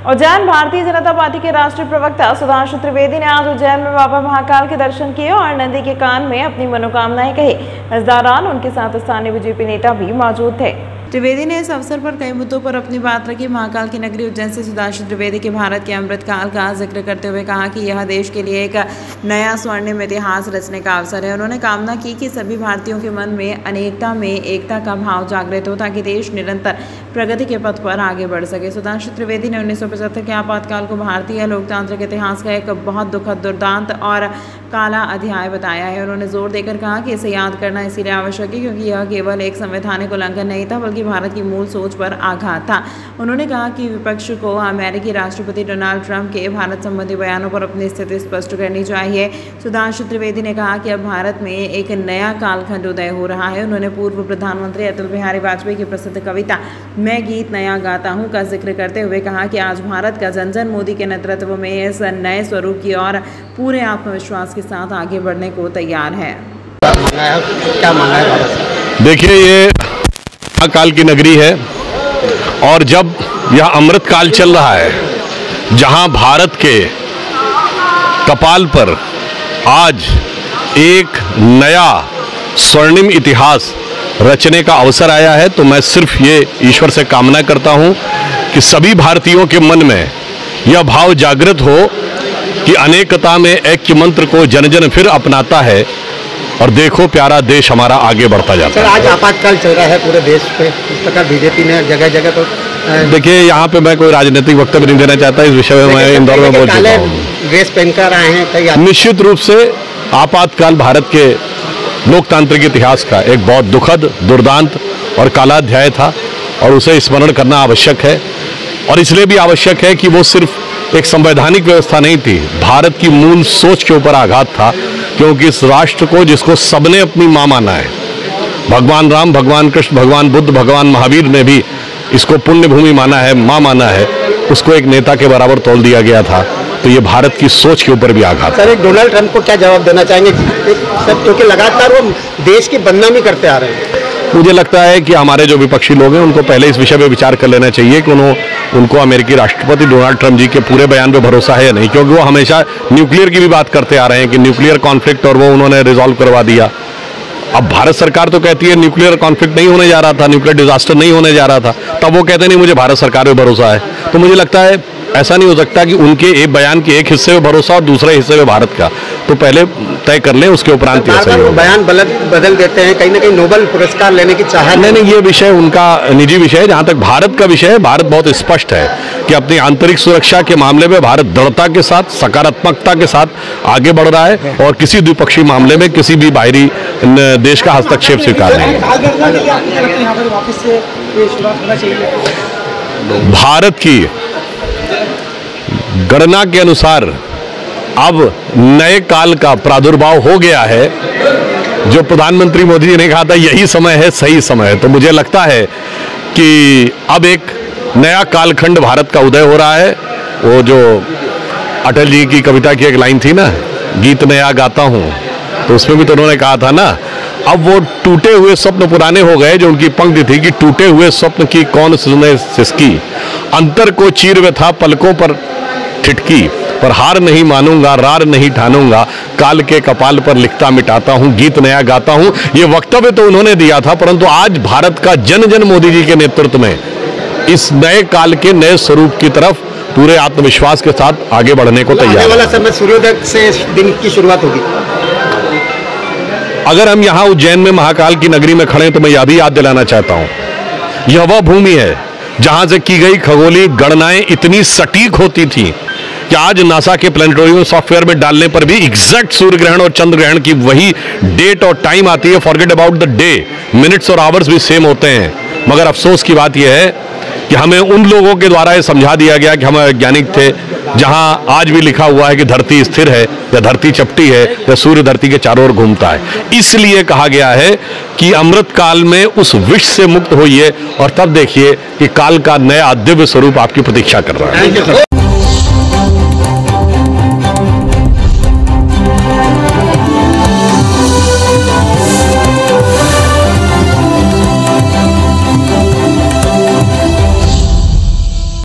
Ujjain Bharatiya Janata party के राष्ट्रीय प्रवक्ता सुधांशु त्रिवेदी ने आज उज्जैन में बाबा महाकाल के दर्शन किए और नंदी के कान में अपनी मनोकामनाएं कही। इस दौरान उनके साथ स्थानीय बीजेपी नेता भी मौजूद थे। त्रिवेदी ने इस अवसर पर कई मुद्दों पर अपनी बात रखी। महाकाल की नगरी उज्जैन से सुधांशु त्रिवेदी के भारत के अमृतकाल का जिक्र करते हुए कहा कि यह देश के लिए एक नया स्वर्णिम इतिहास रचने का अवसर है। उन्होंने कामना की कि सभी भारतीयों के मन में अनेकता में एकता का भाव जागृत हो ताकि देश निरंतर प्रगति के पथ पर आगे बढ़ सके। सुधांशु त्रिवेदी ने 1975 के आपातकाल को भारतीय लोकतांत्रिक इतिहास का एक बहुत दुखद दुर्दांत और काला अध्याय बताया है। उन्होंने जोर देकर कहा कि इसे याद करना इसीलिए आवश्यक है क्योंकि यह केवल एक संवैधानिक उल्लंघन नहीं था बल्कि भारत की मूल सोच पर आघात था। उन्होंने कहा कि विपक्ष को अमेरिकी राष्ट्रपति डोनाल्ड ट्रंप के भारत संबंधी बयानों पर अपनी स्थिति स्पष्ट करनी चाहिए। सुधांशु त्रिवेदी ने कहा कि अब भारत में एक नया कालखंड उदय हो रहा है। उन्होंने पूर्व प्रधानमंत्री अटल बिहारी वाजपेयी की प्रसिद्ध कविता मैं गीत नया गाता हूँ का जिक्र करते हुए कहा कि आज भारत का जन जन मोदी के नेतृत्व में इस नए स्वरूप की और पूरे आत्मविश्वास के साथ आगे बढ़ने को तैयार है। क्या मानना है? देखिए, ये महाकाल की नगरी है और जब यह अमृत काल चल रहा है जहां भारत के कपाल पर आज एक नया स्वर्णिम इतिहास रचने का अवसर आया है, तो मैं सिर्फ ये ईश्वर से कामना करता हूं कि सभी भारतीयों के मन में यह भाव जागृत हो कि अनेकता में ऐक्य मंत्र को जन जन फिर अपनाता है और देखो प्यारा देश हमारा आगे बढ़ता जाता है। आज आपातकाल चल रहा है पूरे देश पे, इस प्रकार बीजेपी ने जगह जगह तो देखिए, यहाँ पे मैं कोई राजनीतिक वक्तव्य नहीं देना चाहता। इस विषय में मैं इंदौर में बोल चुका हूँ। ड्रेस पहनकर आए हैं निश्चित रूप से आपातकाल भारत के लोकतांत्रिक इतिहास का एक बहुत दुखद दुर्दांत और काला अध्याय था और उसे स्मरण करना आवश्यक है। और इसलिए भी आवश्यक है कि वो सिर्फ एक संवैधानिक व्यवस्था नहीं थी, भारत की मूल सोच के ऊपर आघात था। क्योंकि इस राष्ट्र को जिसको सबने अपनी मां माना है, भगवान राम, भगवान कृष्ण, भगवान बुद्ध, भगवान महावीर ने भी इसको पुण्य भूमि माना है, मां माना है, उसको एक नेता के बराबर तौल दिया गया था। तो ये भारत की सोच के ऊपर भी आघात। सर, एक डोनाल्ड ट्रंप को क्या जवाब देना चाहेंगे सब, क्योंकि लगातार वो देश की बदनामी करते आ रहे हैं? मुझे लगता है कि हमारे जो विपक्षी लोग हैं उनको पहले इस विषय पे विचार कर लेना चाहिए कि उनको अमेरिकी राष्ट्रपति डोनाल्ड ट्रंप जी के पूरे बयान पे भरोसा है या नहीं, क्योंकि वो हमेशा न्यूक्लियर की भी बात करते आ रहे हैं कि न्यूक्लियर कॉन्फ्लिक्ट और वो उन्होंने रिजॉल्व करवा दिया। अब भारत सरकार तो कहती है न्यूक्लियर कॉन्फ्लिक्ट नहीं होने जा रहा था, न्यूक्लियर डिजास्टर नहीं होने जा रहा था, तब वो कहते नहीं मुझे भारत सरकार पे भरोसा है। तो मुझे लगता है ऐसा नहीं हो सकता कि उनके एक बयान के एक हिस्से में भरोसा और दूसरे हिस्से में भारत का, तो पहले तय कर लें, उसके उपरांत बयान बदल देते हैं, कहीं ना कहीं नोबेल पुरस्कार लेने की चाहत। नहीं, ये विषय उनका निजी विषय है। जहां तक भारत का विषय है, भारत बहुत स्पष्ट है कि अपनी आंतरिक सुरक्षा के मामले में भारत दृढ़ता के साथ, सकारात्मकता के साथ आगे बढ़ रहा है और किसी द्विपक्षीय मामले में किसी भी बाहरी देश का हस्तक्षेप स्वीकार नहीं है। भारत की गणना के अनुसार अब नए काल का प्रादुर्भाव हो गया है। जो प्रधानमंत्री मोदी जी ने कहा था यही समय है, सही समय है, तो मुझे लगता है कि अब एक नया कालखंड भारत का उदय हो रहा है। वो जो अटल जी की कविता की एक लाइन थी ना, गीत नया गाता हूं, तो उसमें भी तो उन्होंने कहा था ना, अब वो टूटे हुए स्वप्न पुराने हो गए। जो उनकी पंक्ति थी कि टूटे हुए स्वप्न की कौन सुने सिसकी, अंतर को चीर वे था पलकों पर ठिठकी, पर हार नहीं मानूंगा, रार नहीं ठानूंगा, काल के कपाल पर लिखता मिटाता हूं, गीत नया गाता हूं। ये वक्तव्य तो उन्होंने दिया था, परंतु आज भारत का जन जन मोदी जी के नेतृत्व में इस नए काल के नए स्वरूप की तरफ पूरे आत्मविश्वास के साथ आगे बढ़ने को तैयार है। आने वाला समय सूर्योदय से दिन की शुरुआत होगी। अगर हम यहाँ उज्जैन में महाकाल की नगरी में खड़े तो मैं यह भी याद दिलाना चाहता हूँ, यह वह भूमि है जहां से की गई खगोलीय गणनाएं इतनी सटीक होती थी कि आज नासा के प्लैनेटोरियम सॉफ्टवेयर में डालने पर भी एग्जैक्ट सूर्य ग्रहण और चंद्र ग्रहण की वही डेट और टाइम आती है। Forget about the day, minutes और आवर्स भी सेम होते हैं। मगर अफसोस की बात यह है कि हमें उन लोगों के द्वारा ये समझा दिया गया कि हम वैज्ञानिक थे, जहां आज भी लिखा हुआ है कि धरती स्थिर है या धरती चपटी है या सूर्य धरती के चारों ओर घूमता है। इसलिए कहा गया है कि अमृत काल में उस विष से मुक्त होइए और तब देखिए कि काल का नया दिव्य स्वरूप आपकी प्रतीक्षा कर रहा है।